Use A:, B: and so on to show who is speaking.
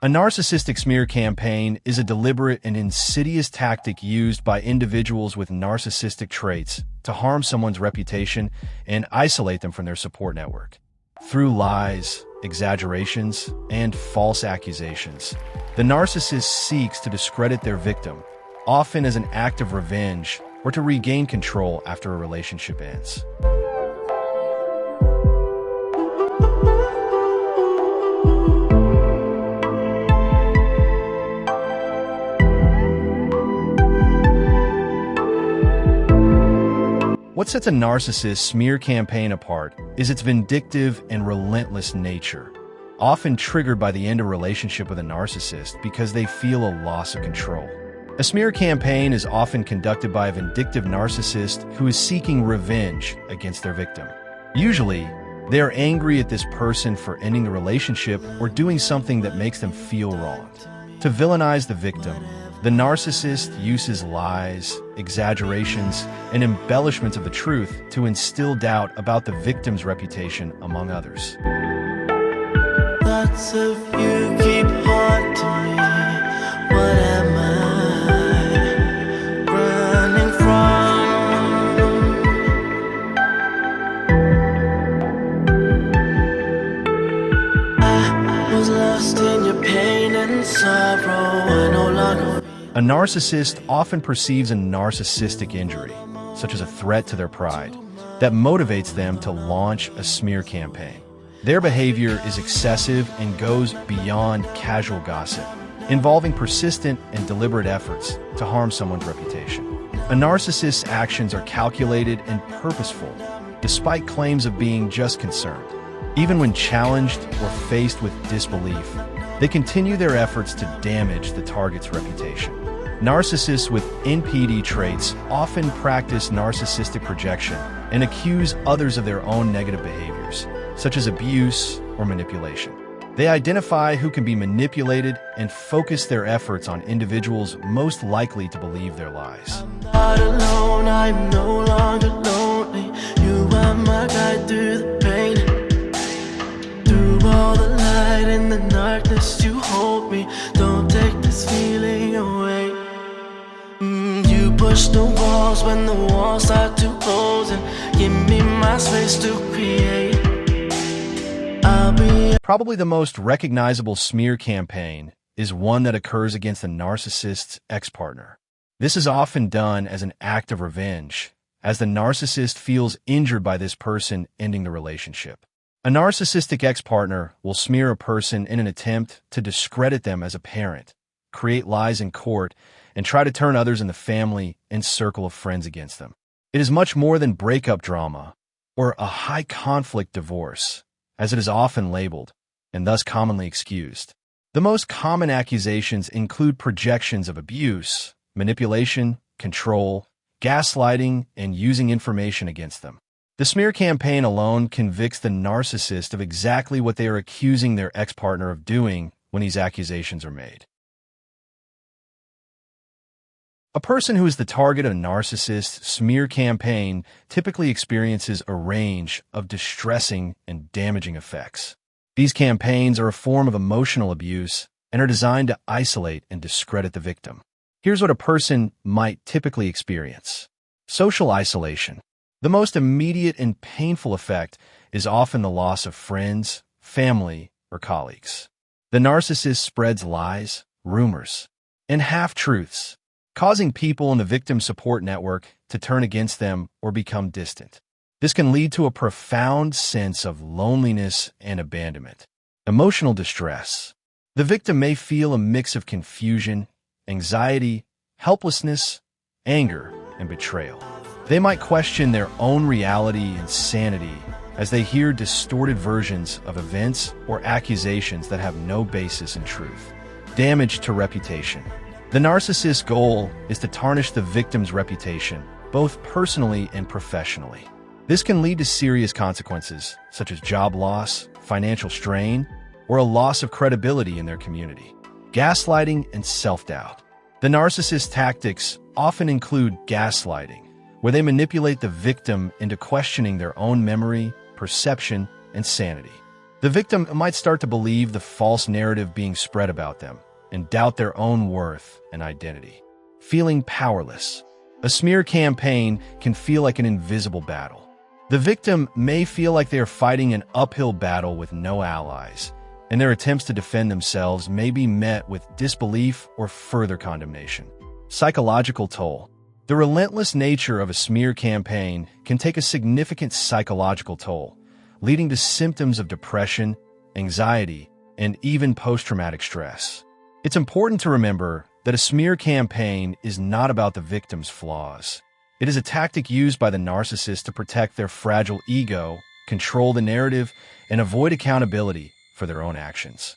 A: A narcissistic smear campaign is a deliberate and insidious tactic used by individuals with narcissistic traits to harm someone's reputation and isolate them from their support network. Through lies, exaggerations, and false accusations, the narcissist seeks to discredit their victim, often as an act of revenge or to regain control after a relationship ends. What sets a narcissist smear campaign apart is its vindictive and relentless nature, often triggered by the end of a relationship with a narcissist because they feel a loss of control. A smear campaign is often conducted by a vindictive narcissist who is seeking revenge against their victim. Usually, they are angry at this person for ending the relationship or doing something that makes them feel wronged. To villainize the victim, the narcissist uses lies, exaggerations, and embellishments of the truth to instill doubt about the victim's reputation, among others.
B: Thoughts of you keep haunting me. What am I running from? I was lost in your pain and sorrow. I no longer.
A: A narcissist often perceives a narcissistic injury, such as a threat to their pride, that motivates them to launch a smear campaign. Their behavior is excessive and goes beyond casual gossip, involving persistent and deliberate efforts to harm someone's reputation. A narcissist's actions are calculated and purposeful, despite claims of being just concerned. Even when challenged or faced with disbelief, they continue their efforts to damage the target's reputation. Narcissists with NPD traits often practice narcissistic projection and accuse others of their own negative behaviors, such as abuse or manipulation. They identify who can be manipulated and focus their efforts on individuals most likely to believe their lies.
B: I'm not alone, I'm no longer lonely. You are my guide through the pain. Through all the light and the darkness, you hold me. Don't take this feeling away. You push the walls when the walls start to close and give me my space to create.
A: Probably the most recognizable smear campaign is one that occurs against the narcissist's ex-partner. This is often done as an act of revenge, as the narcissist feels injured by this person ending the relationship. A narcissistic ex-partner will smear a person in an attempt to discredit them as a parent, create lies in court, and try to turn others in the family and circle of friends against them. It is much more than breakup drama or a high-conflict divorce, as it is often labeled, and thus commonly excused. The most common accusations include projections of abuse, manipulation, control, gaslighting, and using information against them. The smear campaign alone convicts the narcissist of exactly what they are accusing their ex-partner of doing when these accusations are made. A person who is the target of a narcissist smear campaign typically experiences a range of distressing and damaging effects. These campaigns are a form of emotional abuse and are designed to isolate and discredit the victim. Here's what a person might typically experience. Social isolation. The most immediate and painful effect is often the loss of friends, family, or colleagues. The narcissist spreads lies, rumors, and half-truths, causing people in the victim support network to turn against them or become distant. This can lead to a profound sense of loneliness and abandonment. Emotional distress. The victim may feel a mix of confusion, anxiety, helplessness, anger, and betrayal. They might question their own reality and sanity as they hear distorted versions of events or accusations that have no basis in truth. Damage to reputation. The narcissist's goal is to tarnish the victim's reputation, both personally and professionally. This can lead to serious consequences, such as job loss, financial strain, or a loss of credibility in their community. Gaslighting and self-doubt. The narcissist's tactics often include gaslighting, where they manipulate the victim into questioning their own memory, perception, and sanity. The victim might start to believe the false narrative being spread about them and doubt their own worth and identity. Feeling powerless. A smear campaign can feel like an invisible battle. The victim may feel like they are fighting an uphill battle with no allies, and their attempts to defend themselves may be met with disbelief or further condemnation. Psychological toll. The relentless nature of a smear campaign can take a significant psychological toll, leading to symptoms of depression, anxiety, and even post-traumatic stress. It's important to remember that a smear campaign is not about the victim's flaws. It is a tactic used by the narcissist to protect their fragile ego, control the narrative, and avoid accountability for their own actions.